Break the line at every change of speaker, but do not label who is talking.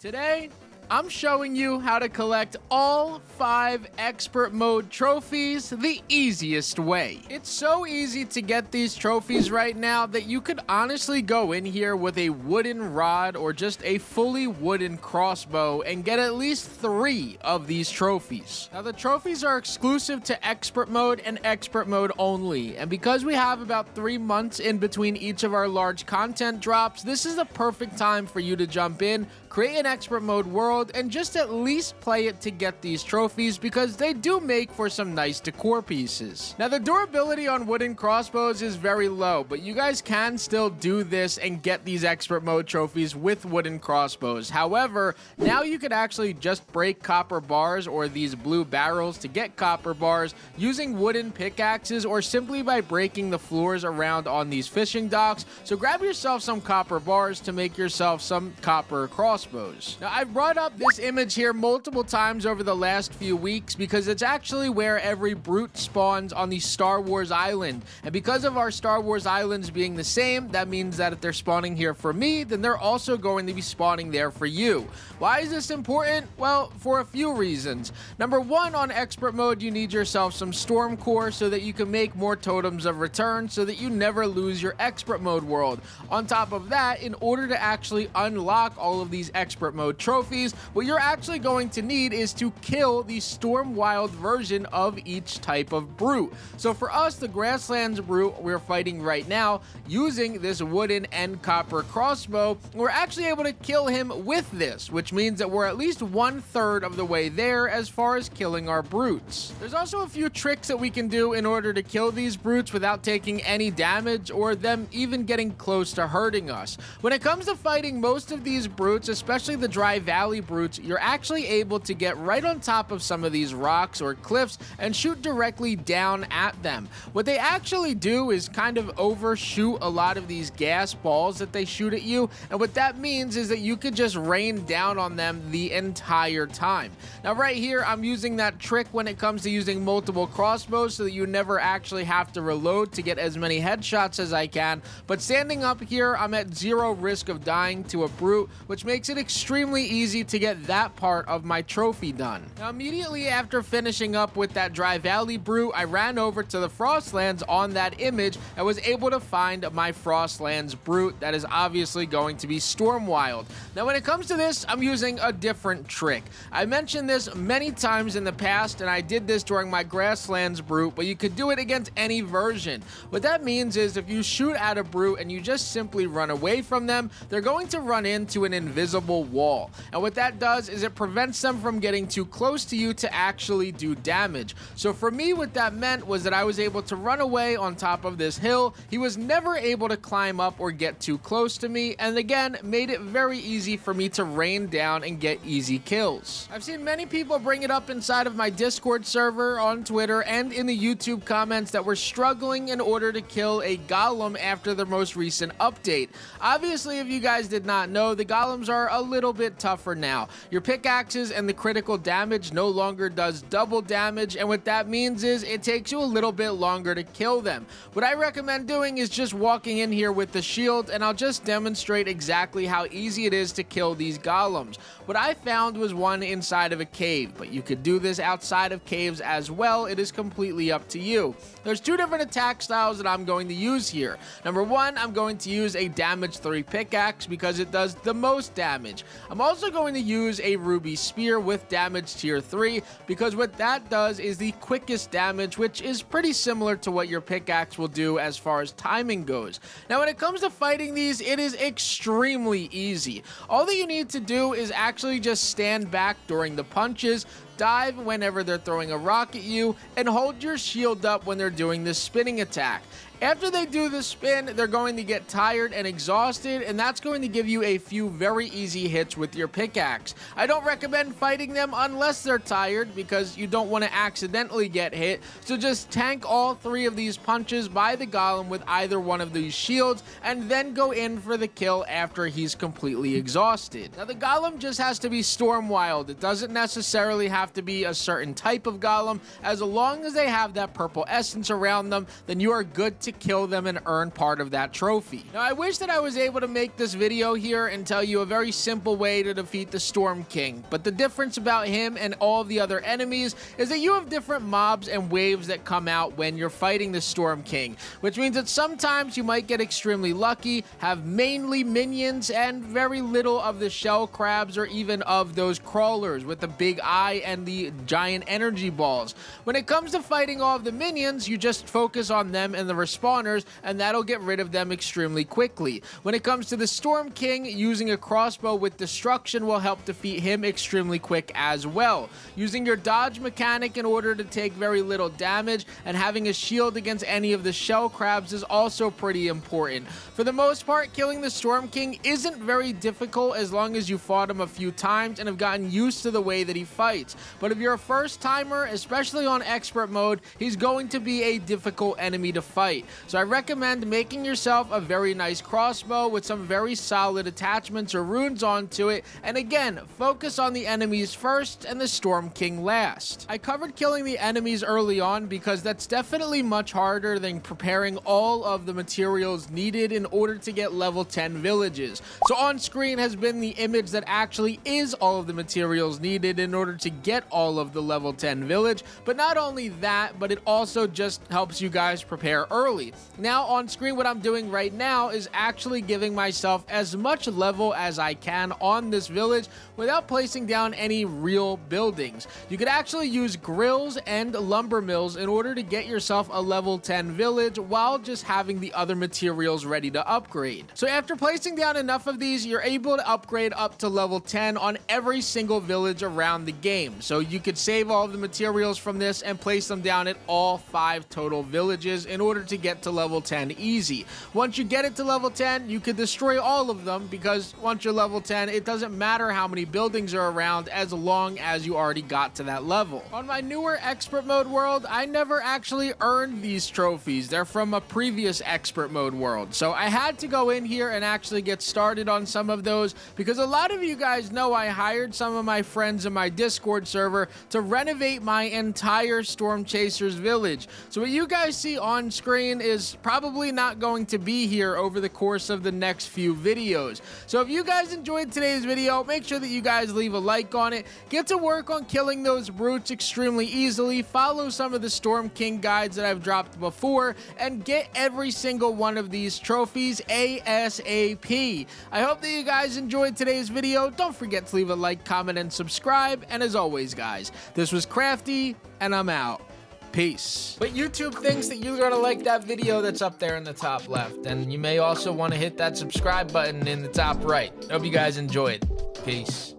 Today, I'm showing you how to collect all 5 expert mode trophies the easiest way. It's so easy to get these trophies right now that you could honestly go in here with a wooden rod or just a fully wooden crossbow and get at least 3 of these trophies. Now the trophies are exclusive to expert mode and expert mode only, and because we have about 3 months in between each of our large content drops, this is the perfect time for you to jump in, create an expert mode world, and just at least play it to get these trophies because they do make for some nice decor pieces. Now the durability on wooden crossbows is very low, but you guys can still do this and get these expert mode trophies with wooden crossbows. However, now you could actually just break copper bars or these blue barrels to get copper bars using wooden pickaxes or simply by breaking the floors around on these fishing docks. So grab yourself some copper bars to make yourself some copper crossbows. Now I've brought up this image here multiple times over the last few weeks because it's actually where every brute spawns on the Star Wars island. And because of our Star Wars islands being the same, that means that if they're spawning here for me, then they're also going to be spawning there for you. Why is this important? Well, for a few reasons. Number one, on expert mode, you need yourself some storm core so that you can make more totems of return so that you never lose your expert mode world. On top of that, in order to actually unlock all of these expert mode trophies, what you're actually going to need is to kill the storm wild version of each type of brute. So for us, the grasslands brute we're fighting right now, using this wooden and copper crossbow, we're actually able to kill him with this, which means that we're at least 1/3 of the way there as far as killing our brutes. There's also a few tricks that we can do in order to kill these brutes without taking any damage or them even getting close to hurting us. When it comes to fighting most of these brutes, especially the dry valley brutes, you're actually able to get right on top of some of these rocks or cliffs and shoot directly down at them. What they actually do is kind of overshoot a lot of these gas balls that they shoot at you, and what that means is that you could just rain down on them the entire time. Now right here, I'm using that trick when it comes to using multiple crossbows so that you never actually have to reload to get as many headshots as I can, but standing up here, I'm at 0 risk of dying to a brute, which makes it extremely easy to get that part of my trophy done. Now immediately after finishing up with that dry valley brute, I ran over to the Frostlands on that image and was able to find my Frostlands brute that is obviously going to be Stormwild. Now when it comes to this, I'm using a different trick. I mentioned this many times in the past and I did this during my Grasslands brute, but you could do it against any version. What that means is if you shoot at a brute and you just simply run away from them, they're going to run into an invisible wall. And what that does is it prevents them from getting too close to you to actually do damage. So for me, what that meant was that I was able to run away on top of this hill. He was never able to climb up or get too close to me, and again, made it very easy for me to rain down and get easy kills. I've seen many people bring it up inside of my Discord server, on Twitter, and in the YouTube comments that we're struggling in order to kill a golem after the most recent update. Obviously, if you guys did not know, the golems are a little bit tougher now. Your pickaxes and the critical damage no longer does double damage, and what that means is it takes you a little bit longer to kill them. What I recommend doing is just walking in here with the shield, and I'll just demonstrate exactly how easy it is to kill these golems. What I found was one inside of a cave, but you could do this outside of caves as well. It is completely up to you. There's 2 different attack styles that I'm going to use here. Number 1, I'm going to use a damage 3 pickaxe because it does the most damage. I'm also going to use a ruby spear with damage tier 3 because what that does is the quickest damage, which is pretty similar to what your pickaxe will do as far as timing goes. Now when it comes to fighting these, it is extremely easy. All that you need to do is actually just stand back during the punches, dive whenever they're throwing a rock at you, and hold your shield up when they're doing this spinning attack. After they do the spin, they're going to get tired and exhausted, and that's going to give you a few very easy hits with your pickaxe. I don't recommend fighting them unless they're tired because you don't want to accidentally get hit, so just tank all 3 of these punches by the golem with either one of these shields, and then go in for the kill after he's completely exhausted. Now the golem just has to be Stormwild. It doesn't necessarily have to be a certain type of golem. As long as they have that purple essence around them, then you are good to to kill them and earn part of that trophy. Now, I wish that I was able to make this video here and tell you a very simple way to defeat the Storm King, but the difference about him and all the other enemies is that you have different mobs and waves that come out when you're fighting the Storm King, which means that sometimes you might get extremely lucky, have mainly minions, and very little of the shell crabs or even of those crawlers with the big eye and the giant energy balls. When it comes to fighting all of the minions, you just focus on them and the respawners, and that'll get rid of them extremely quickly. When it comes to the Storm King, using a crossbow with destruction will help defeat him extremely quick as well. Using your dodge mechanic in order to take very little damage and having a shield against any of the shell crabs is also pretty important. For the most part, killing the Storm King isn't very difficult as long as you fought him a few times and have gotten used to the way that he fights. But if you're a first timer, especially on expert mode, he's going to be a difficult enemy to fight. So I recommend making yourself a very nice crossbow with some very solid attachments or runes onto it, and again, focus on the enemies first and the Storm King last. I covered killing the enemies early on because that's definitely much harder than preparing all of the materials needed in order to get level 10 villages. So on screen has been the image that actually is all of the materials needed in order to get all of the level 10 village, but not only that, but it also just helps you guys prepare early. Now on screen, what I'm doing right now is actually giving myself as much level as I can on this village without placing down any real buildings. You could actually use grills and lumber mills in order to get yourself a level 10 village while just having the other materials ready to upgrade. So after placing down enough of these, you're able to upgrade up to level 10 on every single village around the game. So you could save all of the materials from this and place them down at all 5 total villages in order to get to level 10 easy. Once you get it to level 10, you could destroy all of them because once you're level 10, it doesn't matter how many buildings are around as long as you already got to that level. On my newer expert mode world, I never actually earned these trophies. They're from a previous expert mode world. So I had to go in here and actually get started on some of those because a lot of you guys know I hired some of my friends in my Discord server to renovate my entire Storm Chasers village. So what you guys see on screen is probably not going to be here over the course of the next few videos. So if you guys enjoyed today's video, make sure that you guys leave a like on it, get to work on killing those brutes extremely easily, follow some of the Storm King guides that I've dropped before, and get every single one of these trophies ASAP. I hope that you guys enjoyed today's video. Don't forget to leave a like, comment, and subscribe. And as always, guys, this was Crafty, and I'm out. Peace. But YouTube thinks that you're gonna like that video that's up there in the top left, and you may also want to hit that subscribe button in the top right. Hope you guys enjoyed. Peace.